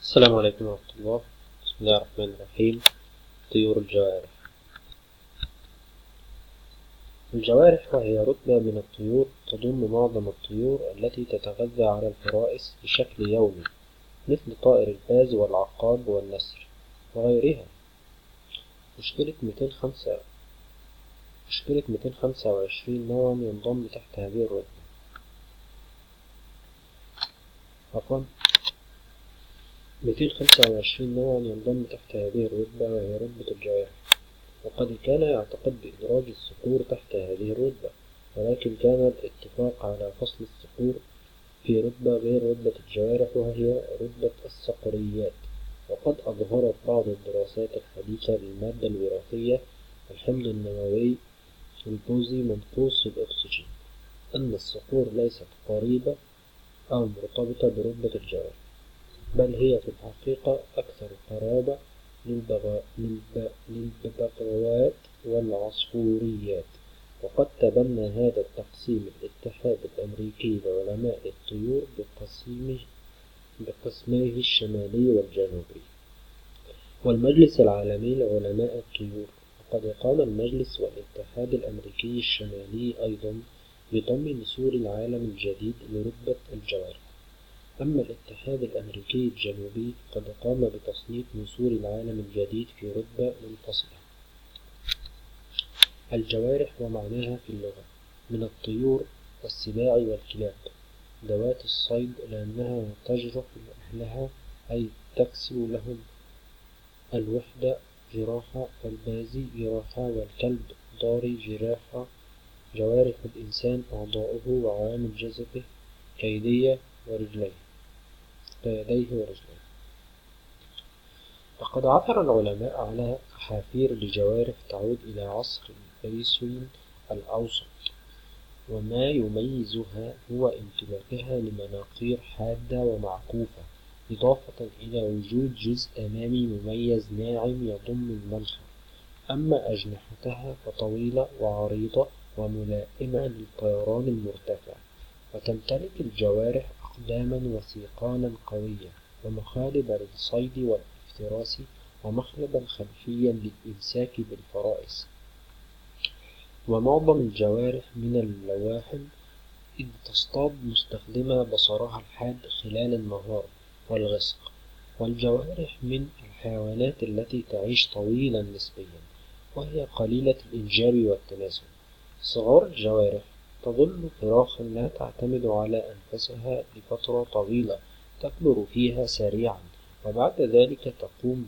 السلام عليكم ورحمة الله. بسم الله الرحمن الرحيم. طيور الجوارح. الجوارح وهي رتبة من الطيور تضم معظم الطيور التي تتغذى على الفرائس بشكل يومي، مثل طائر الباز والعقاب والنسر وغيرها. مشكلة 225 نوعا ينضم تحت هذه الرتبة. عفوا 225 نوعا ينضم تحت هذه الرتبة وهي رتبة الجوارح. وقد كان يعتقد بإدراج الصقور تحت هذه الرتبة، ولكن كان الاتفاق على فصل الصقور في رتبة غير رتبة الجوارح وهي رتبة الصقريات. وقد أظهرت بعض الدراسات الحديثة للمادة الوراثية الحمض النووي البوزي منقوص الأكسجين أن الصقور ليست قريبة أو مرتبطة برتبة الجوارح، بل هي في الحقيقة أكثر قرابة للببغاوات والعصفوريات. وقد تبنى هذا التقسيم الاتحاد الأمريكي لعلماء الطيور بقسميه الشمالي والجنوبي، والمجلس العالمي لعلماء الطيور. وقد قام المجلس والاتحاد الأمريكي الشمالي أيضا بضم نسور العالم الجديد لرتبة الجوارح. أما الاتحاد الأمريكي الجنوبي قد قام بتصنيف نسور العالم الجديد في رتبة منفصلة. الجوارح ومعناها في اللغة: من الطيور والسباع والكلاب، ذوات الصيد، لأنها تجرح لأهلها أي تكسب لهم الوحدة جراحة، فالبازي جراحة، والكلب ضاري جراحة. جوارح الإنسان أعضاؤه وعوامل جسده كيديه ورجليه. فقد عثر العلماء على حافير لجوارح تعود إلى عصر البليسوين الأوسط، وما يميزها هو امتلاكها لمناقير حادة ومعكوفة، إضافة إلى وجود جزء أمامي مميز ناعم يضم المنخر. أما أجنحتها فطويلة وعريضة وملائمة للطيران المرتفع. وتمتلك الجوارح أقداما وسيقانا قوية، ومخالب للصيد والافتراس، ومخلبا خلفيا للإمساك بالفرائس. ومعظم الجوارح من اللواحم، إذ تصطاد مستخدمة بصرها الحاد خلال النهار والغسق. والجوارح من الحيوانات التي تعيش طويلا نسبيا، وهي قليلة الإنجاب والتناسل. صغار الجوارح تظل فراخا لا تعتمد على أنفسها لفترة طويلة، تكبر فيها سريعا، وبعد ذلك تقوم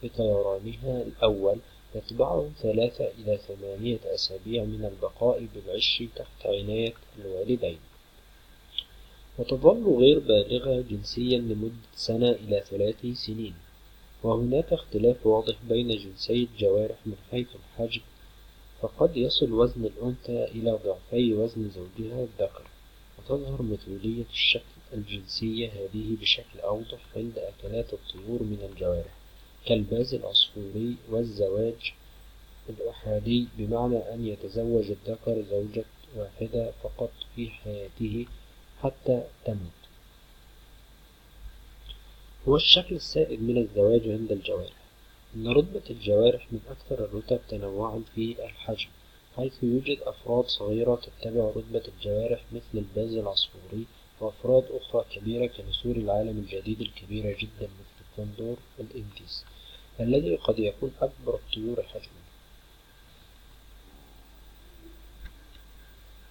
بطيرانها الأول يتبعه 3 إلى 8 أسابيع من البقاء بالعش تحت عناية الوالدين. وتظل غير بالغة جنسيا لمدة 1 إلى 3 سنين. وهناك اختلاف واضح بين جنسي الجوارح من حيث الحجم، فقد يصل وزن الأنثى إلى ضعفي وزن زوجها الذكر. وتظهر مثولية الشكل الجنسية هذه بشكل أوضح عند أكلات الطيور من الجوارح كالباز العصفوري والزواج الأحادي، بمعنى أن يتزوج الذكر زوجة واحدة فقط في حياته حتى تموت. هو الشكل السائد من الزواج عند الجوارح. إن رتبة الجوارح من أكثر الرتب تنوعا في الحجم، حيث يوجد أفراد صغيرة تتبع رتبة الجوارح مثل الباز العصفوري، وأفراد أخرى كبيرة كنسور العالم الجديد الكبيرة جدا مثل الكوندور والإنتيس الذي قد يكون أكبر الطيور حجما.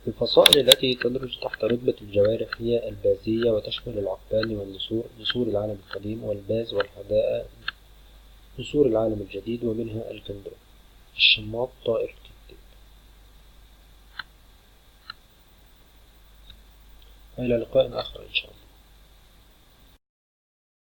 الفصائل التي تدرج تحت رتبة الجوارح هي البازية، وتشمل العقبان والنسور، نسور العالم القديم، والباز والحدائق، نسور العالم الجديد، ومنها الكندور، الشماط، طائر الكتان. إلى لقاء آخر إن شاء الله.